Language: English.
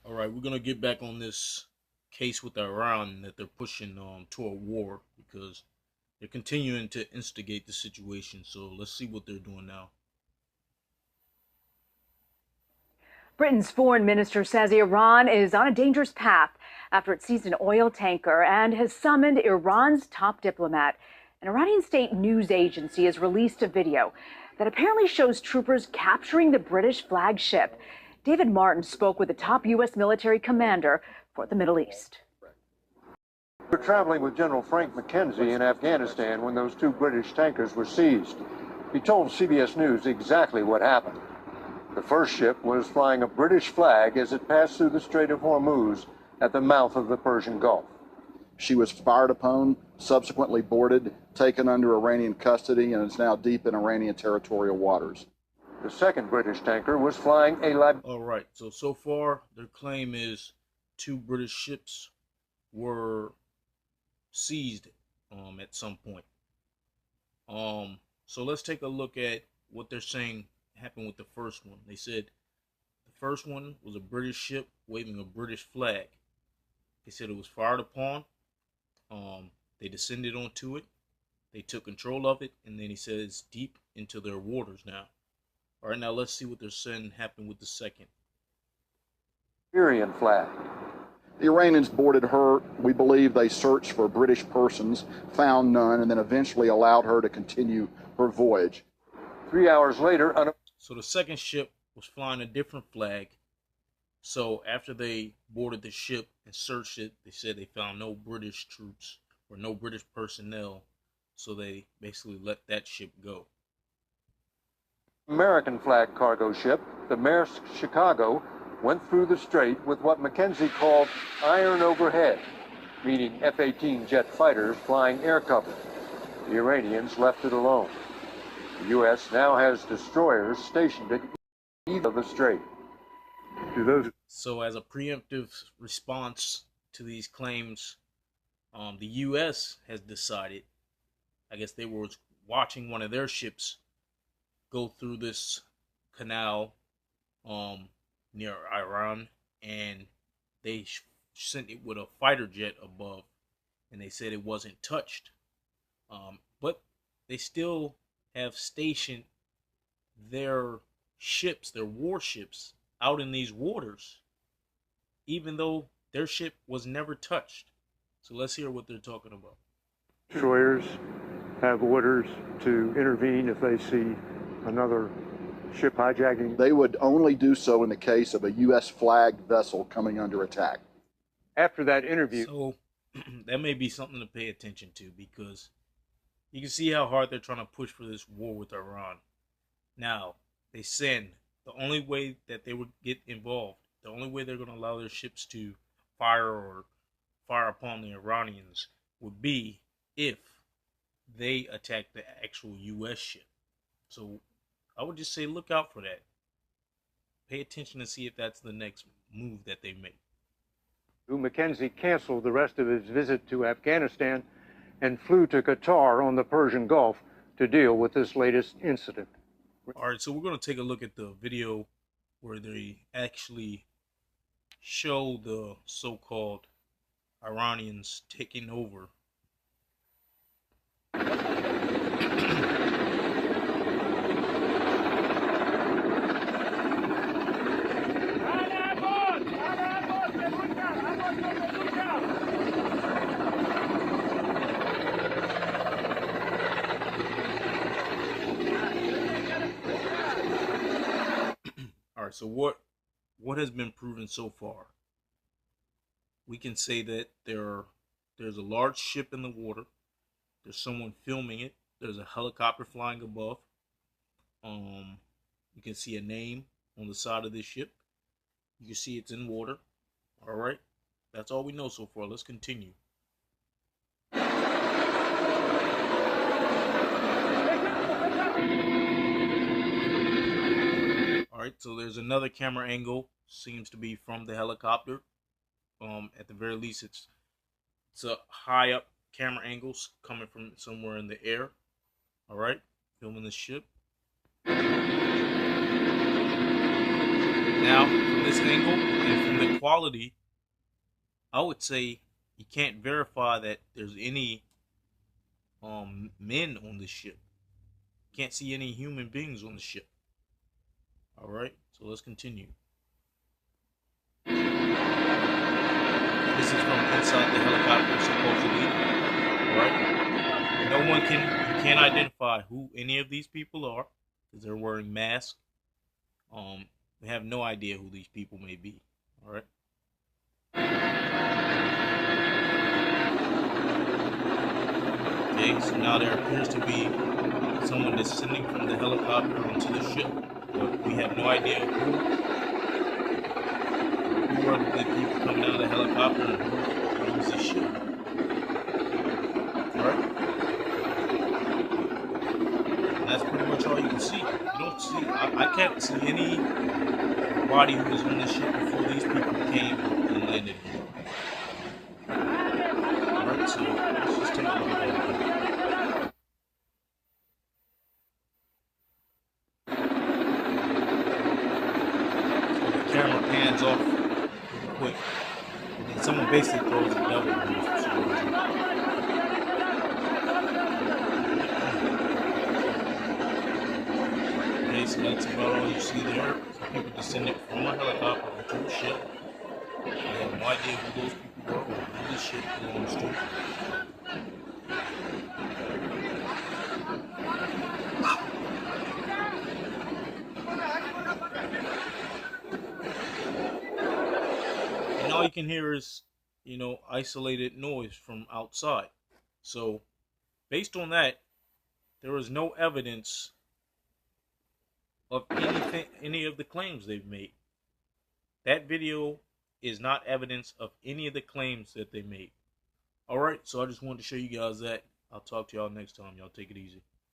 All right, we're gonna get back on this case with Iran that they're pushing toward war because they're continuing to instigate the situation. So let's see what they're doing now. Britain's foreign minister says Iran is on a dangerous path after it seized an oil tanker and has summoned Iran's top diplomat. An Iranian state news agency has released a video that apparently shows troopers capturing the British flagship. David Martin spoke with the top U.S. military commander for the Middle East. We were traveling with General Frank McKenzie in Afghanistan when those two British tankers were seized. He told CBS News exactly what happened. The first ship was flying a British flag as it passed through the Strait of Hormuz at the mouth of the Persian Gulf. She was fired upon, subsequently boarded, taken under Iranian custody, and is now deep in Iranian territorial waters. The second British tanker was flying a All right, so far their claim is two British ships were seized at some point. So let's take a look at what they're saying happened with the first one. They said the first one was a British ship waving a British flag. They said it was fired upon. They descended onto it. They took control of it, and then he said it's deep into their waters now. All right, now let's see what they're saying happened with the second. Syrian flag. The Iranians boarded her. We believe they searched for British persons, found none, and then eventually allowed her to continue her voyage. 3 hours later, So the second ship was flying a different flag. So after they boarded the ship and searched it, they said they found no British troops or no British personnel. So they basically let that ship go. American flag cargo ship, the Maersk Chicago, went through the strait with what McKenzie called iron overhead, meaning F-18 jet fighters flying air cover. The Iranians left it alone. The U.S. now has destroyers stationed at either of the strait. So as a preemptive response to these claims, the U.S. has decided, I guess they were watching one of their ships go through this canal near Iran, and they sent it with a fighter jet above, and they said it wasn't touched. But they still have stationed their ships, their warships, out in these waters, even though their ship was never touched. So let's hear what they're talking about. Destroyers have orders to intervene if they see another ship hijacking. They would only do so in the case of a U.S. flagged vessel coming under attack. After that interview, So that may be something to pay attention to, because you can see how hard they're trying to push for this war with Iran. Now, they send the only way that they would get involved, the only way they're going to allow their ships to fire upon the Iranians would be if they attack the actual U.S. ship. So I would just say look out for that. Pay attention to see if that's the next move that they make. McKenzie canceled the rest of his visit to Afghanistan and flew to Qatar on the Persian Gulf to deal with this latest incident. All right, so we're going to take a look at the video where they actually show the so-called Iranians taking over. All right, so what has been proven so far? We can say that there's a large ship in the water. There's someone filming it. There's a helicopter flying above. You can see a name on the side of this ship. You can see it's in water. All right, that's all we know so far. Let's continue. All right, so there's another camera angle. Seems to be from the helicopter. At the very least, it's a high up camera angles coming from somewhere in the air. All right, filming the ship. Now, from this angle and from the quality, I would say you can't verify that there's any men on this ship. You can't see any human beings on the ship. All right, so let's continue. This is from inside the helicopter, supposedly. All right, you can't identify who any of these people are because they're wearing masks. We have no idea who these people may be. All right. Okay, so now there appears to be someone descending from the helicopter onto the ship, but we have no idea who are the people coming out of the helicopter and who owns the ship. All right. And that's pretty much all you can see. You don't see. I can't see anybody who was on the ship before these people came and landed here. Alright, so let's just take a look at that. So the camera pans off real quick. And then someone basically throws a double boost for some reason. Okay, so that's about all you see there. Some people descended from a helicopter onto the ship. I have no idea who those people were or who this ship belongs to. And all you can hear is, isolated noise from outside. So, based on that, there is no evidence of any of the claims they've made. That video is not evidence of any of the claims that they made. All right, so I just wanted to show you guys that. I'll talk to y'all next time. Y'all take it easy.